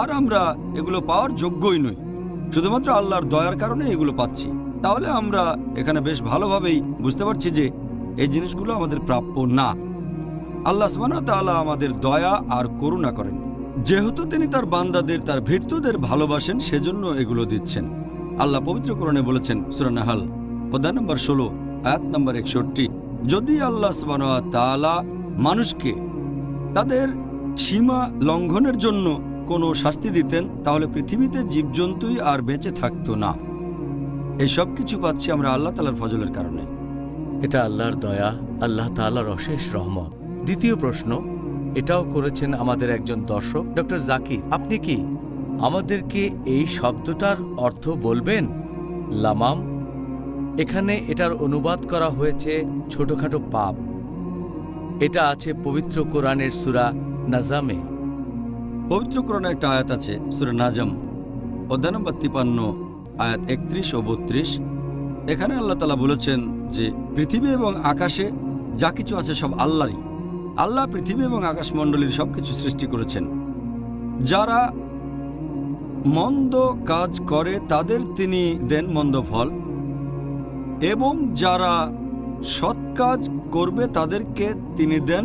আর আমরা এগুলো পাওয়ার যোগ্যই নই, শুধুমাত্র আল্লাহর দয়ার কারণে এগুলো পাচ্ছি, তাহলে আমরা এখানে বেশ ভালোভাবেই বুঝতে পারছি যে এই জিনিসগুলো আমাদের প্রাপ্য না। আল্লাহ সুবহানাহু ওয়া তাআলা আমাদের দয়া আর করুণা করেন, যেহেতু তিনি তার বান্দাদের, তার ভৃত্যদের ভালোবাসেন, সেজন্য এগুলো দিচ্ছেন। আল্লাহ পবিত্র কোরআনে বলেছেন, সূরা নাহাল অধ্যায় নম্বর 16 আয়াত নম্বর 61, যদি আল্লাহ সুবহানাহু ওয়া তাআলা মানুষকে তাদের সীমা লঙ্ঘনের জন্য কোনো শাস্তি দিতেন, তাহলে পৃথিবীতে জীবজন্তুই আর বেঁচে থাকতো না। এই সব কিছু পাচ্ছি আমরা আল্লাহ তাআলার ফজলের কারণে। এটা আল্লাহর দয়া, আল্লাহ তাআলার অশেষ রহমত। দ্বিতীয় প্রশ্ন, এটাও করেছেন আমাদের একজন দর্শক, ডক্টর জাকির। আপনি কি আমাদেরকে এই শব্দটার অর্থ বলবেন? লামাম, এখানে এটার অনুবাদ করা হয়েছে ছোটখাটো পাপ। এটা আছে পবিত্র কোরআনের সূরা নাজামে। পবিত্র কোরআনে একটা আয়াত আছে, সূরা নাজম অধ্যায় নম্বর 53 আয়াত 31 ও 32। এখানে আল্লাহ তাআলা বলেছেন যে পৃথিবী এবং আকাশে যা কিছু আছে সব আল্লাহরই। আল্লাহ পৃথিবী এবং আকাশমণ্ডলীর সবকিছু সৃষ্টি করেছেন। যারা মন্দ কাজ করে তাদের তিনি দেন মন্দ ফল, এবং যারা সৎ কাজ করবে তাদেরকে তিনি দেন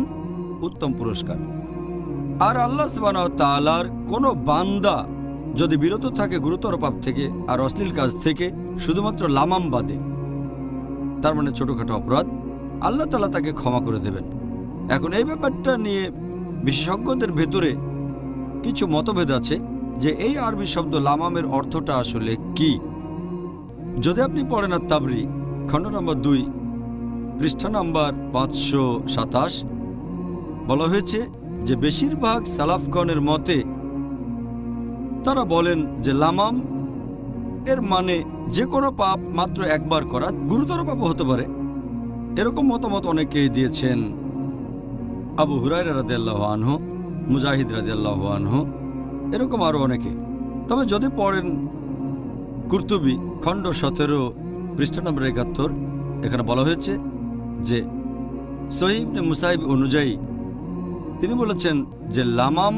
উত্তম পুরস্কার। আর আল্লাহ সুবহানাহু ওয়া তাআলার কোনো বান্দা যদি বিরত থাকে গুরুতর পাপ থেকে আর অশ্লীল কাজ থেকে, শুধুমাত্র লামাম বাদে, তার মানে ছোটখাটো অপরাধ, আল্লাহ তাআলা তাকে ক্ষমা করে দেবেন। এখন এই ব্যাপারটা নিয়ে বিশেষজ্ঞদের ভেতরে কিছু মতভেদ আছে যে এই আরবি শব্দ লামামের অর্থটা আসলে কি। যদি আপনি পড়েন আত-তাবরী খণ্ড নম্বর 2 পৃষ্ঠা নম্বর 527, বলা হয়েছে যে বেশিরভাগ সালাফগণের মতে তারা বলেন যে লামাম এর মানে যে কোনো পাপ মাত্র একবার করা, গুরুতর পাপ হতে পারে। এরকম মতামত অনেকেই দিয়েছেন, আবু হুরায়রা রাদিয়াল্লাহু আনহু, মুজাহিদ রাদিয়াল্লাহু আনহু, এরকম আরও অনেকে। তবে যদি পড়েন কুরতুবী খণ্ড 17 পৃষ্ঠা নম্বর 71, এখানে বলা হয়েছে যে সহিহ ইবনে মুসাইব অনুযায়ী তিনি বলেছেন যে লামাম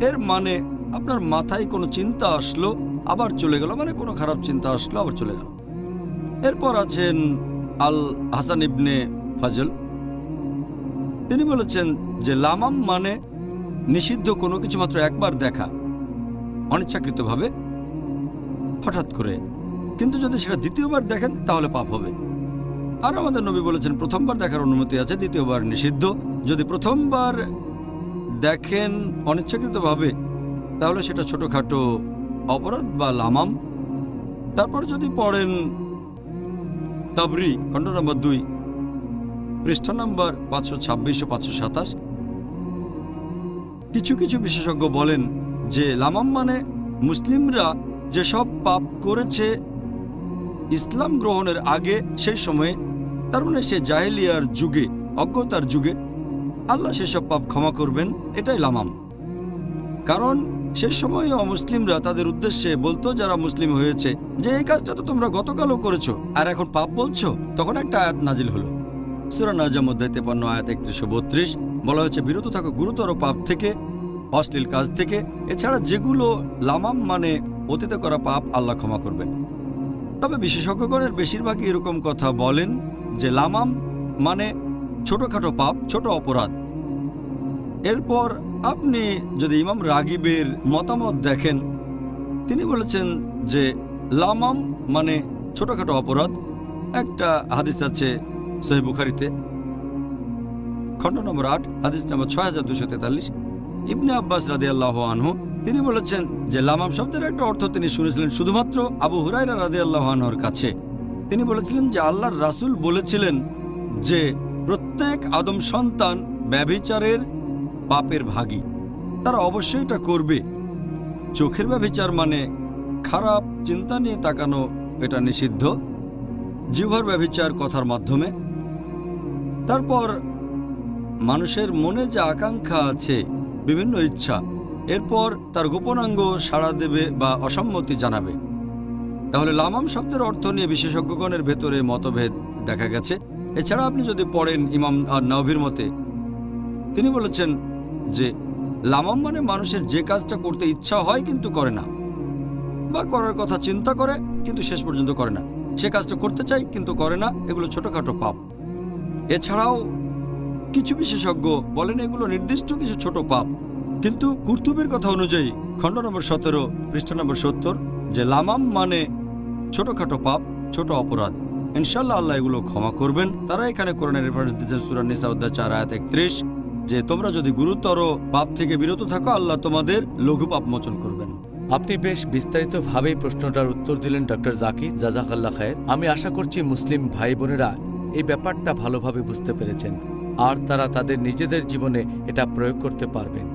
এর মানে আপনার মাথায় কোনো চিন্তা আসলো আবার চলে গেল, মানে কোনো খারাপ চিন্তা আসলো আবার চলে গেল। এরপর আছেন আল হাসান ইবনে ফাজল, তিনি বলেছেন যে লামাম মানে নিষিদ্ধ কোনো কিছু মাত্র একবার দেখা, অনিচ্ছাকৃতভাবে, হঠাৎ করে, কিন্তু যদি সেটা দ্বিতীয়বার দেখেন তাহলে পাপ হবে। আর আমাদের নবী বলেছেন প্রথমবার দেখার অনুমতি আছে, দ্বিতীয়বার নিষিদ্ধ। যদি প্রথমবার দেখেন অনিচ্ছাকৃতভাবে তাহলে সেটা ছোটখাটো অপরাধ বা লামাম। তারপর যদি পড়েন তাবরী খণ্ড নম্বর 2 পৃষ্ঠা নম্বর 526 ও 527, কিছু কিছু বিশেষজ্ঞ বলেন যে লামাম মানে মুসলিমরা যেসব পাপ করেছে ইসলাম গ্রহণের আগে, সেই সময়ে, তার মানে সে জাহেলিয়ার যুগে, অজ্ঞতার যুগে, আল্লাহ সেসব পাপ ক্ষমা করবেন, এটাই লামাম। কারণ সে সময়ে অমুসলিমরা তাদের উদ্দেশ্যে বলতো যারা মুসলিম হয়েছে যে এই কাজটা তো তোমরা গতকালও করেছো আর এখন পাপ বলছো। তখন একটা আয়াত নাজিল হলো, সূরা নাজম অধ্যায় 53 আয়াত 31 ও 32, বলা হয়েছে বিরত থাকো গুরুতর পাপ থেকে, অশ্লীল কাজ থেকে, এছাড়া যেগুলো লামাম মানে অতীতে করা পাপ আল্লাহ ক্ষমা করবেন। তবে বিশেষজ্ঞগণের বেশিরভাগই এরকম কথা বলেন যে লামাম মানে ছোটখাটো পাপ, ছোট অপরাধ। এরপর আপনি যদি ইমাম রাগিবের মতামত দেখেন, তিনি বলেছেন যে লামাম মানে ছোটখাটো অপরাধ। একটা হাদিস আছে সহিহ বুখারীতে খণ্ড নম্বর 8 হাদিস নম্বর 6243, ইবনে আব্বাস রাদিয়াল্লাহু আনহু, তিনি বলেছেন যে লামাম শব্দের একটা অর্থ তিনি শুনেছিলেন শুধুমাত্র আবু হুরায়রা রাদিয়াল্লাহু আনহুর কাছে। তিনি বলেছিলেন যে আল্লাহর রাসূল বলেছিলেন যে প্রত্যেক আদম সন্তান ব্যভিচারের পাপের ভাগী, তারা অবশ্যই এটা করবে। চোখের ব্যভিচার মানে খারাপ চিন্তা নিয়ে তাকানো, এটা নিষিদ্ধ। জিহ্বার ব্যভিচার কথার মাধ্যমে। তারপর মানুষের মনে যে আকাঙ্ক্ষা আছে, বিভিন্ন ইচ্ছা, এরপর তার গোপনাঙ্গ সাড়া দেবে বা অসম্মতি জানাবে। তাহলে লামাম শব্দের অর্থ নিয়ে বিশেষজ্ঞগণের ভেতরে মতভেদ দেখা গেছে। এছাড়া আপনি যদি পড়েন ইমাম আর নাওভীর মতে, তিনি বলেছেন যে লামাম মানে মানুষের যে কাজটা করতে ইচ্ছা হয় কিন্তু করে না, বা করার কথা চিন্তা করে কিন্তু শেষ পর্যন্ত করে না, সে কাজটা করতে চায় কিন্তু করে না, এগুলো ছোটখাটো পাপ। এছাড়াও কিছু বিশেষজ্ঞ বলেন এগুলো নির্দিষ্ট কিছু ছোট পাপ, কিন্তু কুরতুবীর কথা অনুযায়ী খণ্ড নম্বর 17 পৃষ্ঠা নম্বর 70 যে লামাম মানে ছোটখাটো পাপ, ছোট অপরাধ। ইনশাল্লাহ আল্লাহ এগুলো ক্ষমা করবেন। তারা এখানে কোরআনের রেফারেন্স দিচ্ছেন সূরা নিসা অধ্যায় 4 আয়াত 31 যে তোমরা যদি গুরুতর পাপ থেকে বিরত থাকো আল্লাহ তোমাদের লঘু পাপ মোচন করবেন। আপনি বেশ বিস্তারিতভাবেই প্রশ্নটার উত্তর দিলেন ডক্টর জাকির, জাজাকাল্লাহ খায়ের। আমি আশা করছি মুসলিম ভাই বোনেরা এই ব্যাপারটা ভালোভাবে বুঝতে পেরেছেন আর তারা তাদের নিজেদের জীবনে এটা প্রয়োগ করতে পারবেন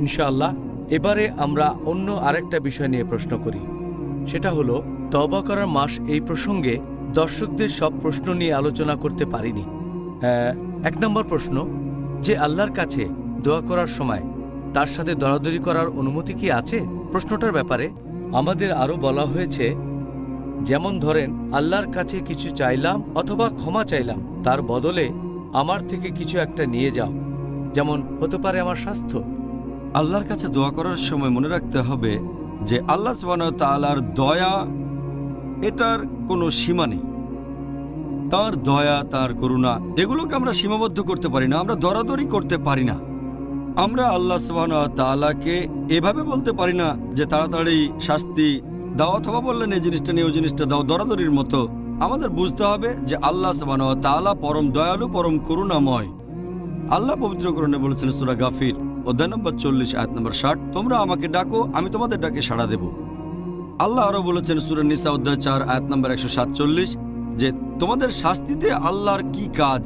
ইনশাআল্লাহ। এবারে আমরা অন্য আরেকটা বিষয় নিয়ে প্রশ্ন করি, সেটা হলো তওবা করার মাস। এই প্রসঙ্গে দর্শকদের সব প্রশ্ন নিয়ে আলোচনা করতে পারিনি। 1 নম্বর প্রশ্ন, যে আল্লাহর কাছে দোয়া করার সময় তার সাথে দরাদরি করার অনুমতি কি আছে? প্রশ্নটার ব্যাপারে আমাদের আরও বলা হয়েছে, যেমন ধরেন আল্লাহর কাছে কিছু চাইলাম অথবা ক্ষমা চাইলাম, তার বদলে আমার থেকে কিছু একটা নিয়ে যাও, যেমন হতে পারে আমার স্বাস্থ্য। আল্লাহর কাছে দোয়া করার সময় মনে রাখতে হবে যে আল্লাহ সুবহানাহু ওয়া তাআলার দয়া, এটার কোনো সীমা নেই। তার দয়া, তার করুণা, এগুলোকে আমরা সীমাবদ্ধ করতে পারি না, আমরা দরাদরি করতে পারি না। আমরা আল্লাহ সুবহানাহু ওয়া তাআলাকে এভাবে বলতে পারি না যে তাড়াতাড়ি শাস্তি দাও, অথবা বললেন এই জিনিসটা নিয়ে ওই জিনিসটা দাও, দরাদরির মতো। আমাদের বুঝতে হবে যে আল্লাহ সুবহানাহু ওয়া তাআলা পরম দয়ালু, পরম করুণাময়। আল্লাহ পবিত্র কোরআনে বলেছেন সূরা গাফির অধ্যায় নম্বর 40 আয়াত নম্বর 60, তোমরা আমাকে ডাকো আমি তোমাদের ডাকে সাড়া দেব। আল্লাহ আরো বলেছেন সূরা নিসা অধ্যায় 4 আয়াত নম্বর 147 যে তোমাদের শাস্তিতে আল্লাহর কি কাজ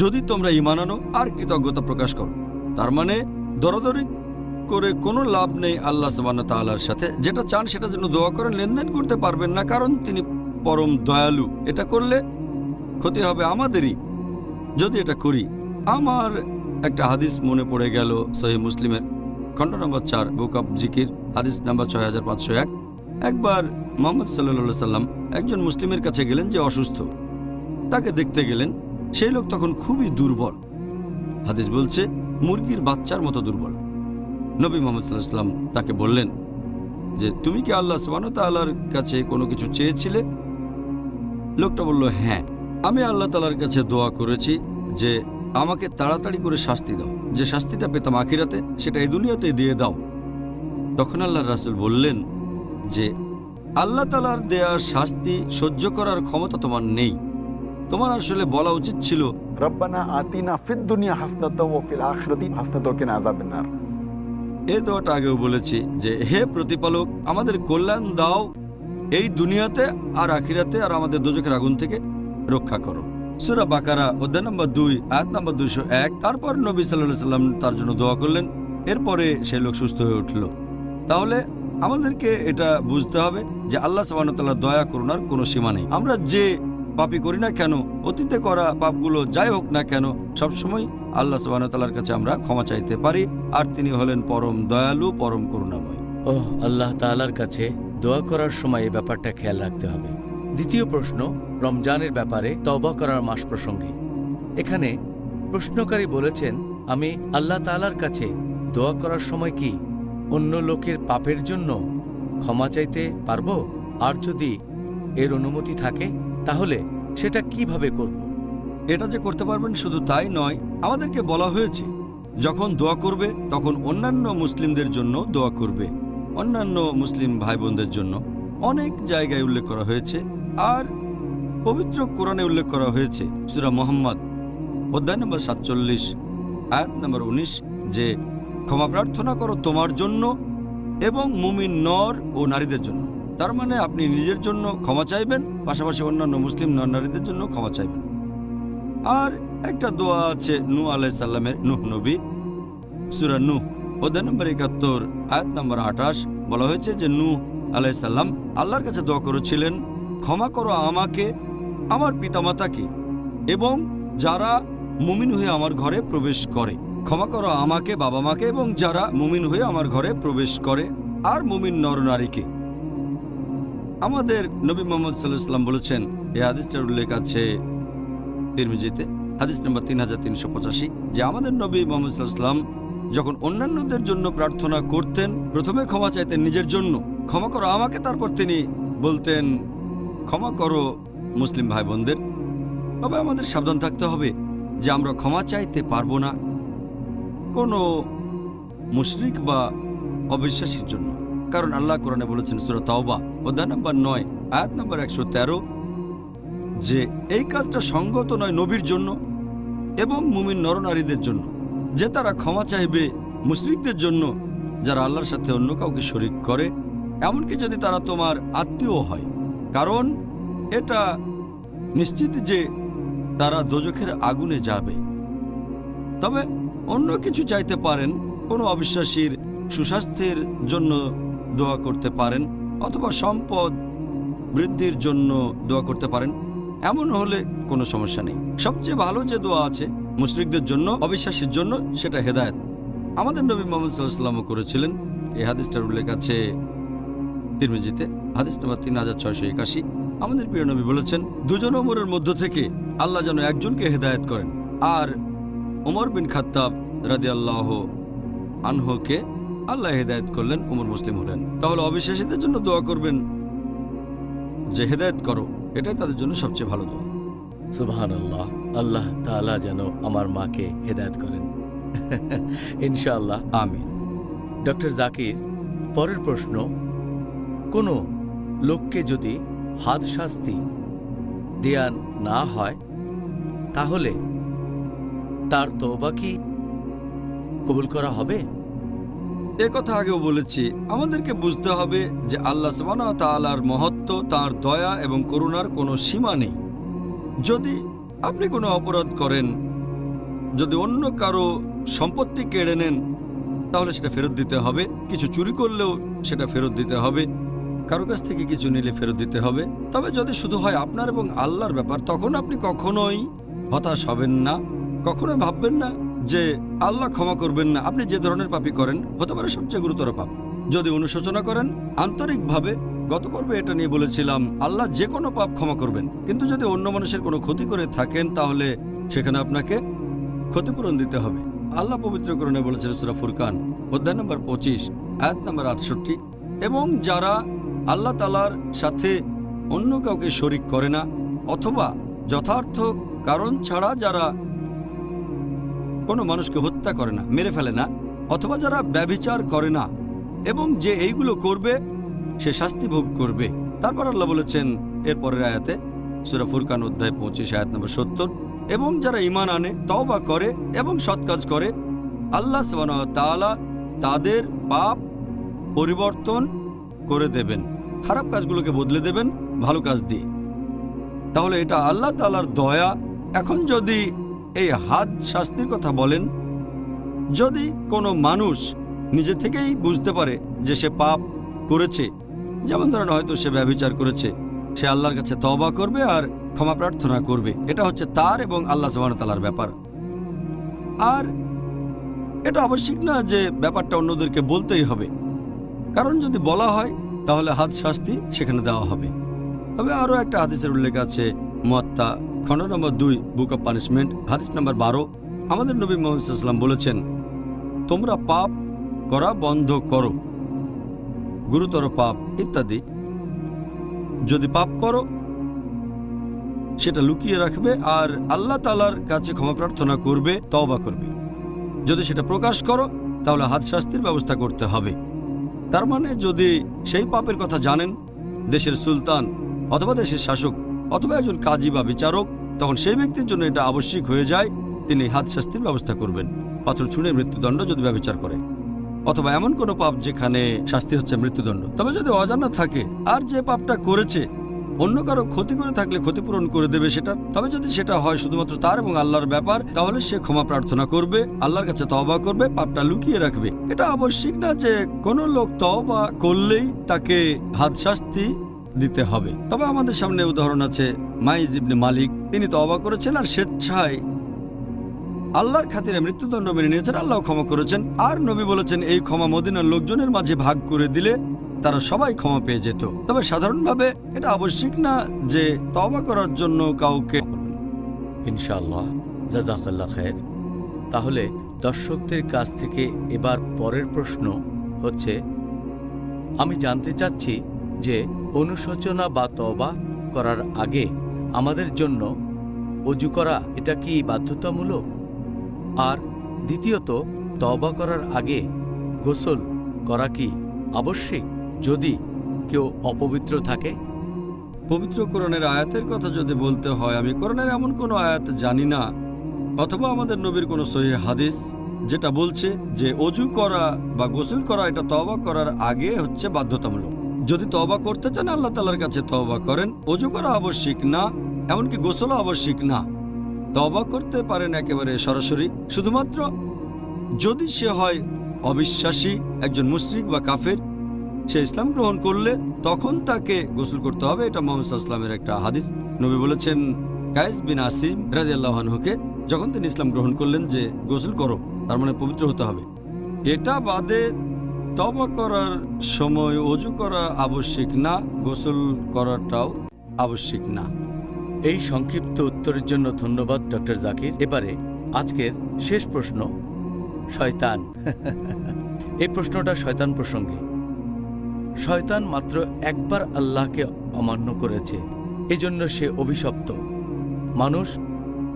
যদি তোমরা ঈমান আনো আর কৃতজ্ঞতা প্রকাশ করো। তার মানে দরাদরি করে কোনো লাভ নেই আল্লাহ সুবহানাহু ওয়া তাআলার সাথে। যেটা চান সেটার জন্য দোয়া করেন, লেনদেন করতে পারবেন না, কারণ তিনি পরম দয়ালু। এটা করলে ক্ষতি হবে আমাদেরই যদি এটা করি। আমার একটা হাদিস মনে পড়ে গেল, সহিহ মুসলিমের খণ্ড নম্বর 4 বুক অব জিকির হাদিস নাম্বার 6501। একবার মুহাম্মদ সাল্লাল্লাহু আলাইহি সাল্লাম একজন মুসলিমের কাছে গেলেন যে অসুস্থ, তাকে দেখতে গেলেন। সেই লোক তখন খুবই দুর্বল, হাদিস বলছে মুরগির বাচ্চার মতো দুর্বল। নবী মুহাম্মদ সাল্লাল্লাহু আলাইহি সাল্লাম তাকে বললেন যে তুমি কি আল্লাহ সুবহানাহু ওয়া তাআলার কাছে কোনো কিছু চেয়েছিলে? লোকটা বলল, হ্যাঁ, আমি আল্লাহ তাআলার কাছে দোয়া করেছি যে আমাকে তাড়াতাড়ি করে শাস্তি দাও, যে শাস্তিটা পেতাম আখিরাতে সেটা এই দুনিয়াতে দিয়ে দাও। তখন আল্লাহর রাসূল বললেন যে আল্লাহ তাআলার দেয়া শাস্তি সহ্য করার ক্ষমতা তোমার নেই। তোমার আসলে বলা উচিত ছিল রব্বানা আতিনা ফিদ দুনিয়া হাসনাতাও ওয়া ফিল আখিরাতি হাসনাতাও ওয়া কিনা আযাবান নার। এই দোয়াটা আগেও বলেছি যে হে প্রতিপালক আমাদের কল্যাণ দাও এই দুনিয়াতে আর আখিরাতে, আর আমাদের দোজখের আগুন থেকে রক্ষা করো। সূরা বাকারা অধ্যায় নম্বর 2 আয়াত নম্বর 201। তারপর নবী সাল্লাল্লাহু আলাইহি সাল্লাম তার জন্য দোয়া করলেন, এরপরে সেই লোক সুস্থ হয়ে উঠল। তাহলে আমাদেরকে এটা বুঝতে হবে যে আল্লাহ সুবহানাহু ওয়া তাআলার দয়া করুণার কোনো সীমা নেই। আমরা যে পাপই করি না কেন, অতীতে করা পাপগুলো যাই হোক না কেন, সবসময় আল্লাহ সুবহানাহু ওয়া তাআলার কাছে আমরা ক্ষমা চাইতে পারি, আর তিনি হলেন পরম দয়ালু, পরম করুণাময়। ওহ, আল্লাহ তাআলার কাছে দোয়া করার সময় এই ব্যাপারটা খেয়াল রাখতে হবে। দ্বিতীয় প্রশ্ন রমজানের ব্যাপারে তওবা করার মাস প্রসঙ্গে। এখানে প্রশ্নকারী বলেছেন, আমি আল্লাহ তাআলার কাছে দোয়া করার সময় কি অন্য লোকের পাপের জন্য ক্ষমা চাইতে পারবো? আর যদি এর অনুমতি থাকে তাহলে সেটা কিভাবে করব? এটা যে করতে পারবেন শুধু তাই নয়, আমাদেরকে বলা হয়েছে যখন দোয়া করবে তখন অন্যান্য মুসলিমদের জন্য দোয়া করবে, অন্যান্য মুসলিম ভাই বোনদের জন্য। অনেক জায়গায় উল্লেখ করা হয়েছে, আর পবিত্র কোরআনে উল্লেখ করা হয়েছে সূরা মুহাম্মদ অধ্যায় নম্বর 47 আয়াত নম্বর 19 যে ক্ষমা প্রার্থনা করো তোমার জন্য এবং মুমিন নর ও নারীদের জন্য। তার মানে আপনি নিজের জন্য ক্ষমা চাইবেন, পাশাপাশি অন্যান্য মুসলিম নর নারীদের জন্য ক্ষমা চাইবেন। আর একটা দোয়া আছে নূহ আলাইহিস সালামের, নূহ নবী, সূরা নূহ অধ্যায় নম্বর 71 আয়াত নম্বর 28 বলা হয়েছে যে নূহ আলাইহিস সালাম আল্লাহর কাছে দোয়া করেছিলেন, ক্ষমা করো আমাকে, আমার পিতামাতাকে এবং যারা মুমিন হয়ে আমার ঘরে প্রবেশ করে। ক্ষমা করো আমাকে, বাবা মাকে এবং যারা মুমিন হয়ে আমার ঘরে প্রবেশ করে, আর মুমিন নরনারীকে। আমাদের নবী মুহাম্মদ সাল্লাল্লাহু আলাইহি ওয়াসাল্লাম বলেছেন, এই হাদিসটার উল্লেখ আছে তিরমিজিতে হাদিস নম্বর 3385, যে আমাদের নবী মুহাম্মদ সাল্লাল্লাহু আলাইহি ওয়াসাল্লাম যখন অন্যান্যদের জন্য প্রার্থনা করতেন প্রথমে ক্ষমা চাইতেন নিজের জন্য, ক্ষমা করো আমাকে, তারপর তিনি বলতেন ক্ষমা করো মুসলিম ভাই বোনদের। তবে আমাদের সাবধান থাকতে হবে যে আমরা ক্ষমা চাইতে পারবো না কোনো মুশরিক বা অবিশ্বাসীর জন্য, কারণ আল্লাহ কোরআনে বলেছেন সূরা তাওবা অধ্যায় নম্বর 9 আয়াত নম্বর 113 যে এই কাজটা সঙ্গত নয় নবীর জন্য এবং মুমিন নরনারীদের জন্য যে তারা ক্ষমা চাইবে মুশরিকদের জন্য যারা আল্লাহর সাথে অন্য কাউকে শরিক করে, এমনকি যদি তারা তোমার আত্মীয় হয়, কারণ এটা নিশ্চিত যে তারা দোজখের আগুনে যাবে। তবে অন্য কিছু চাইতে পারেন, কোনো অবিশ্বাসীর সুস্বাস্থ্যের জন্য দোয়া করতে পারেন অথবা সম্পদ বৃদ্ধির জন্য দোয়া করতে পারেন, এমন হলে কোনো সমস্যা নেই। সবচেয়ে ভালো যে দোয়া আছে মুশরিকদের জন্য, অবিশ্বাসীর জন্য, সেটা হেদায়েত। আমাদের নবী মুহাম্মদ সাল্লাল্লাহু আলাইহি ওয়াসাল্লাম করেছিলেন। এই হাদিসটার উল্লেখ আছে তিরমিজিতে, হাদিস নম্বর 3681। আমাদের প্রিয় নবী বলেছেন, দুজন ওমরের মধ্য থেকে আল্লাহ যেন একজনকে হেদায়েত করেন, আর ওমর বিন খাত্তাব রাদিয়াল্লাহু আনহুকে আল্লাহ হেদায়েত করলেন, ওমর মুসলিম হলেন। তাহলে অবিশ্বাসীদের জন্য দোয়া করবেন যে হেদায়েত করো, এটাই তাদের জন্য সবচেয়ে ভালো দোয়া। সুবহানাল্লাহ, আল্লাহ তাআলা যেন আমার মাকে হেদায়েত করেন ইনশাআল্লাহ, আমিন। ডক্টর জাকির, পরের প্রশ্ন, কোনো লোককে যদি হাদ শাস্তি দেয়া না হয় তাহলে তার তওবা কি কবুল করা হবে? এ কথা আগেও বলেছি, আমাদেরকে বুঝতে হবে যে আল্লাহ সুবহানাহু ওয়া তাআলার মহত্ব, তাঁর দয়া এবং করুণার কোনো সীমা নেই। যদি আপনি কোনো অপরাধ করেন, যদি অন্য কারো সম্পত্তি কেড়ে নেন, তাহলে সেটা ফেরত দিতে হবে। কিছু চুরি করলেও সেটা ফেরত দিতে হবে, কারো কাছ থেকে কিছু নিলে ফেরত দিতে হবে। তবে যদি শুধু হয় আপনার এবং আল্লাহর ব্যাপার, তখন আপনি কখনোই হতাশ হবেন না, কখনোই ভাববেন না যে আল্লাহ ক্ষমা করবেন না। আপনি যে ধরনের পাপই করেন, হতে পারে সবচেয়ে গুরুতর পাপ, যদি অনুশোচনা করেন আন্তরিকভাবে, গত পর্বে এটা নিয়ে বলেছিলাম, আল্লাহ যে কোনো পাপ ক্ষমা করবেন। কিন্তু যদি অন্য মানুষের কোনো ক্ষতি করে থাকেন, তাহলে সেখানে আপনাকে ক্ষতিপূরণ দিতে হবে। আল্লাহ পবিত্র কোরআনে বলেছেন সূরা ফুরকান অধ্যায় নম্বর 25 আয়াত নম্বর 68, এবং যারা আল্লাহ তাআলার সাথে অন্য কাউকে শরিক করে না অথবা যথার্থ কারণ ছাড়া যারা কোনো মানুষকে হত্যা করে না, মেরে ফেলে না, অথবা যারা ব্যভিচার করে না, এবং যে এইগুলো করবে সে শাস্তি ভোগ করবে। তারপর আল্লাহ বলেছেন এর পরের আয়াতে সূরা ফুরকান অধ্যায় 25 আয়াত নম্বর 70, এবং যারা ঈমান আনে, তওবা করে এবং সৎ কাজ করে, আল্লাহ সুবহানাহু ওয়া তাআলা তাদের পাপ পরিবর্তন করে দেবেন, খারাপ কাজগুলোকে বদলে দেবেন ভালো কাজ দিয়ে। তাহলে এটা আল্লাহ তাআলার দয়া। এখন যদি এই হাদ শাস্তির কথা বলেন, যদি কোনো মানুষ নিজে থেকেই বুঝতে পারে যে সে পাপ করেছে, যেমন ধরেন হয়তো সে ব্যভিচার করেছে, সে আল্লাহর কাছে তওবা করবে আর ক্ষমা প্রার্থনা করবে। এটা হচ্ছে তার এবং আল্লাহ সুবহানাহু ওয়া তাআলার ব্যাপার। আর এটা আবশ্যিক না যে ব্যাপারটা অন্যদেরকে বলতেই হবে, কারণ যদি বলা হয় তাহলে হাদ শাস্তি সেখানে দেওয়া হবে। তবে আরও একটা হাদিসের উল্লেখ আছে মুয়াত্তা খণ্ড নম্বর 2 বুক অব পানিশমেন্ট, হাদিস নম্বর 12। আমাদের নবী মুহাম্মদ সাল্লাল্লাহু আলাইহি ওয়াসাল্লাম বলেছেন, তোমরা পাপ করা বন্ধ করো, গুরুতর পাপ ইত্যাদি। যদি পাপ করো সেটা লুকিয়ে রাখবে আর আল্লাহ তাআলার কাছে ক্ষমা প্রার্থনা করবে, তওবা করবে। যদি সেটা প্রকাশ করো তাহলে হাদ শাস্তির ব্যবস্থা করতে হবে। তার মানে যদি সেই পাপের কথা জানেন দেশের সুলতান অথবা দেশের শাসক অথবা একজন কাজী বা বিচারক, তখন সেই ব্যক্তির জন্য এটা আবশ্যিক হয়ে যায়, তিনি হাদ শাস্তির ব্যবস্থা করবেন। পাথর ছুঁড়ে মৃত্যুদণ্ড যদি ব্যভিচার করে, অথবা এমন কোনো পাপ যেখানে শাস্তি হচ্ছে মৃত্যুদণ্ড। তবে যদি অজানা থাকে আর যে পাপটা করেছে অন্য কারো ক্ষতি করে থাকলে ক্ষতিপূরণ করে দেবে সেটা। তবে যদি সেটা হয় শুধুমাত্র তার এবং আল্লাহর ব্যাপার, তাহলে সে ক্ষমা প্রার্থনা করবে, আল্লাহর কাছে তওবা করবে, পাপটা লুকিয়ে রাখবে। এটা আবশ্যিক না যে কোনো লোক তওবা করলেই তাকে হাদ শাস্তি দিতে হবে। তবে আমাদের সামনে উদাহরণ আছে মাইজ ইবনে মালিক, তিনি তওবা করেছেন আর স্বেচ্ছায় আল্লাহর খাতিরে মৃত্যুদণ্ড মেনে নিয়েছেন, আল্লাহ ক্ষমা করেছেন। আর নবী বলেছেন এই ক্ষমা মদিনার লোকজনের মাঝে ভাগ করে দিলে তারা সবাই ক্ষমা পেয়ে যেত। তবে সাধারণভাবে এটা আবশ্যিক না যে তওবা করার জন্য কাউকে। ইনশাআল্লাহ, জাযাকাল্লাহ খায়ের। তাহলে দর্শকদের কাছ থেকে এবার পরের প্রশ্ন হচ্ছে, আমি জানতে চাচ্ছি যে অনুশোচনা বা তওবা করার আগে আমাদের জন্য অজু করা এটা কি বাধ্যতামূলক? আর দ্বিতীয়ত, তওবা করার আগে গোসল করা কি আবশ্যিক যদি কেউ অপবিত্র থাকে? পবিত্র কোরআনের আয়াতের কথা যদি বলতে হয়, আমি কোরআনের এমন কোনো আয়াত জানি না অথবা আমাদের নবীর কোনো সহিহ হাদিস যেটা বলছে যে অজু করা বা গোসল করা এটা তওবা করার আগে হচ্ছে বাধ্যতামূলক। যদি তওবা করতে চান আল্লাহ তাআলার কাছে তওবা করেন, অজু করা আবশ্যিক না, এমনকি গোসলও আবশ্যিক না। তওবা করতে পারেন একেবারে সরাসরি, শুধুমাত্র যদি সে হয় অবিশ্বাসী, একজন মুশরিক বা কাফের, সে ইসলাম গ্রহণ করলে তখন তাকে গোসল করতে হবে। এটা মুহাম্মদ সাল্লাল্লাহু আলাইহি ওয়াসাল্লামের একটা হাদিস। নবী বলেছেন কায়েস বিন আসিম রাদিয়াল্লাহু আনহুকে, যখন তিনি ইসলাম গ্রহণ করলেন, যে গোসল করো, তার মানে পবিত্র হতে হবে। এটা বাদে তওবা করার সময় অজু করা আবশ্যিক না, গোসল করাটাও আবশ্যিক না। এই সংক্ষিপ্ত উত্তরের জন্য ধন্যবাদ ডক্টর জাকির। এবারে আজকের শেষ প্রশ্ন, শয়তান। এই প্রশ্নটা শয়তান প্রসঙ্গে। শয়তান মাত্র একবার আল্লাহকে অমান্য করেছে, এজন্য সে অভিশপ্ত। মানুষ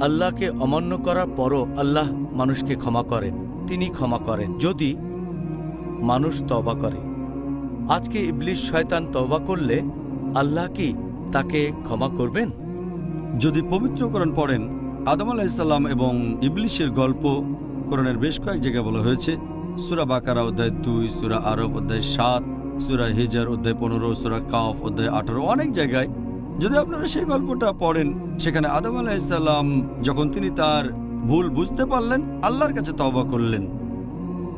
আল্লাহকে অমান্য করার পরও আল্লাহ মানুষকে ক্ষমা করেন। তিনি ক্ষমা করেন যদি মানুষ তওবা করে। আজকে ইবলিস শয়তান তওবা করলে আল্লাহ কি তাকে ক্ষমা করবেন? যদি পবিত্র কোরআন পড়েন, আদম আলাইহিস সালাম এবং ইবলিসের গল্প কোরআনের বেশ কয়েক জায়গায় বলা হয়েছে। সূরা বাকারা অধ্যায় 2, সূরা আরব অধ্যায় 7, সূরা হিজর অধ্যায় 15, সূরা কাফ অধ্যায় 18, অনেক জায়গায়। যদি আপনারা সেই গল্পটা পড়েন, সেখানে আদম আলাইহিস সালাম যখন তিনি তার ভুল বুঝতে পারলেন, আল্লাহর কাছে তওবা করলেন,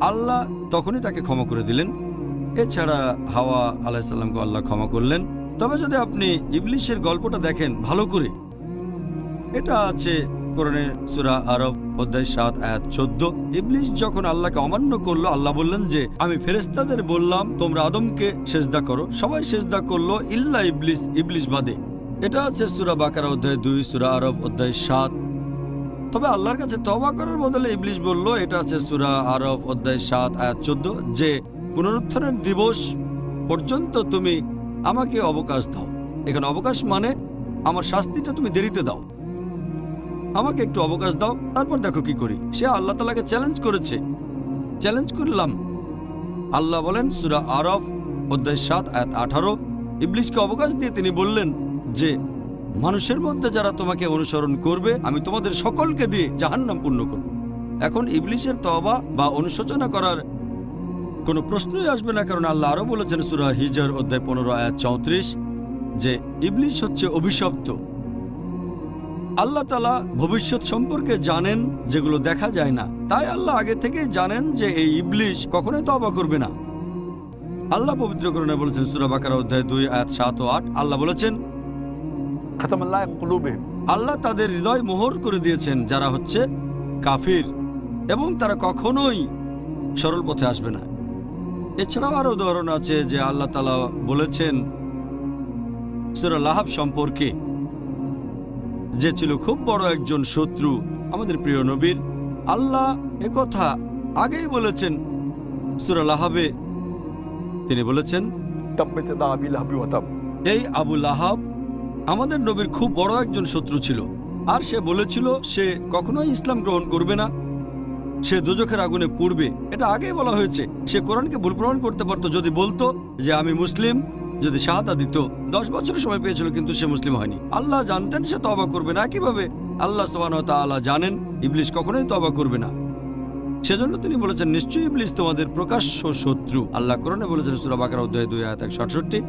আল্লাহ তখনই তাকে ক্ষমা করে দিলেন। এছাড়া হাওয়া আলাইহিস সালামকে আল্লাহ ক্ষমা করলেন। তবে যদি আপনি ইবলিসের গল্পটা দেখেন ভালো করে, এটা আছে কোরআনে সূরা আরব অধ্যায় 7 আয়াত 14। ইবলিস যখন আল্লাহকে অমান্য করলো, আল্লাহ বললেন যে আমি ফেরেশতাদের বললাম তোমরা আদমকে সিজদা করো, সবাই সিজদা করলো ইল্লা ইবলিস, ইবলিস বাদে। এটা আছে সূরা বাকারা অধ্যায় 2, সূরা আরব অধ্যায় 7। তবে আল্লাহর কাছে তওবা করার বদলে ইবলিস বলল, এটা আছে সূরা আরব অধ্যায় 7 আয়াত 14, যে পুনরুত্থানের দিবস পর্যন্ত তুমি আমাকে অবকাশ দাও। এখানে অবকাশ মানে আমার শাস্তিটা তুমি দেরিতে দাও, আমাকে একটু অবকাশ দাও, তারপর দেখো কি করি। সে আল্লাহ তাআলাকে চ্যালেঞ্জ করেছে। চ্যালেঞ্জ করলাম, আল্লাহ বলেন সূরা আরব অধ্যায় 7 আয়াত 18, ইবলিসকে অবকাশ দিয়ে তিনি বললেন যে মানুষের মধ্যে যারা তোমাকে অনুসরণ করবে আমি তোমাদের সকলকে দিয়ে জাহান্নাম পূর্ণ করব। এখন ইবলিসের তওবা বা অনুশোচনা করার কোনো প্রশ্নই আসবে না, কারণ আল্লাহ আরও বলেছেন সূরা হিজর অধ্যায় 15 আয়াত 34 যে ইবলিস হচ্ছে অভিশপ্ত। আল্লাহ তাআলা ভবিষ্যৎ সম্পর্কে জানেন যেগুলো দেখা যায় না, তাই আল্লাহ আগে থেকেই জানেন যে এই ইবলিস কখনোই তওবা করবে না। আল্লাহ পবিত্র কোরআনে বলেছেন সূরা বাকারা অধ্যায় 2 আয়াত 7 ও 8, আল্লাহ বলেছেন খাতামাল্লাহ কুলুবিহিম, আল্লাহ তাদের হৃদয় মোহর করে দিয়েছেন যারা হচ্ছে কাফির, এবং তারা কখনোই সরল পথে আসবে না। এছাড়াও আরো উদাহরণ আছে যে আল্লাহ তাআলা বলেছেন সূরা লাহাব সম্পর্কে, যে ছিল খুব বড় একজন শত্রু আমাদের প্রিয় নবীর। আল্লাহ একথা আগেই বলেছেন সূরা লাহাবে, তিনি বলেছেন তাব্বাত ইয়াদা আবি লাহাব ওয়া তাব। এই আবু লাহাব আমাদের নবীর খুব বড় একজন শত্রু ছিল, আর সে বলেছিল সে কখনোই ইসলাম গ্রহণ করবে না, সে দোজখের আগুনে পুড়বে। এটা আগেই বলা হয়েছে। সে কোরআনকে ভুল প্রমাণ করতে পারতো যদি বলতো যে আমি মুসলিম, যদি শাহাদা দিত। 10 বছর সময় পেয়েছিল, কিন্তু সে মুসলিম হয়নি। আল্লাহ জানতেন সে তওবা করবে না। কিভাবে আল্লাহ সুবহানাহু ওয়া তাআলা জানেন ইবলিস কখনোই তওবা করবে না, সেজন্য তিনি বলেছেন নিশ্চয়ই ইবলিস তোমাদের প্রকাশ্য শত্রু। আল্লাহ কোরআনে বলেছেন সূরা বাকারা অধ্যায় 2 আয়াত 168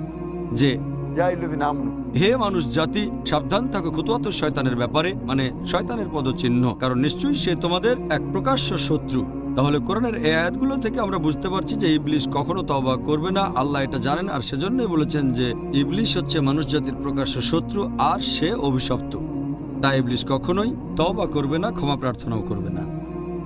যে ইয়া আইয়ুহাল্লাযিনা আমানু, হে মানুষ জাতি, সাবধান থাকো খুতুওয়াতুশ শয়তানের ব্যাপারে, মানে শয়তানের পদচিহ্ন, কারণ নিশ্চয়ই সে তোমাদের এক প্রকাশ্য শত্রু। তাহলে কোরআনের এই আয়াতগুলো থেকে আমরা বুঝতে পারছি যে ইবলিস কখনো তওবা করবে না। আল্লাহ এটা জানেন, আর সেজন্যই বলেছেন যে ইবলিস হচ্ছে মানুষ জাতির প্রকাশ্য শত্রু আর সে অভিশপ্ত। তাই ইবলিস কখনোই তওবা করবে না, ক্ষমা প্রার্থনাও করবে না।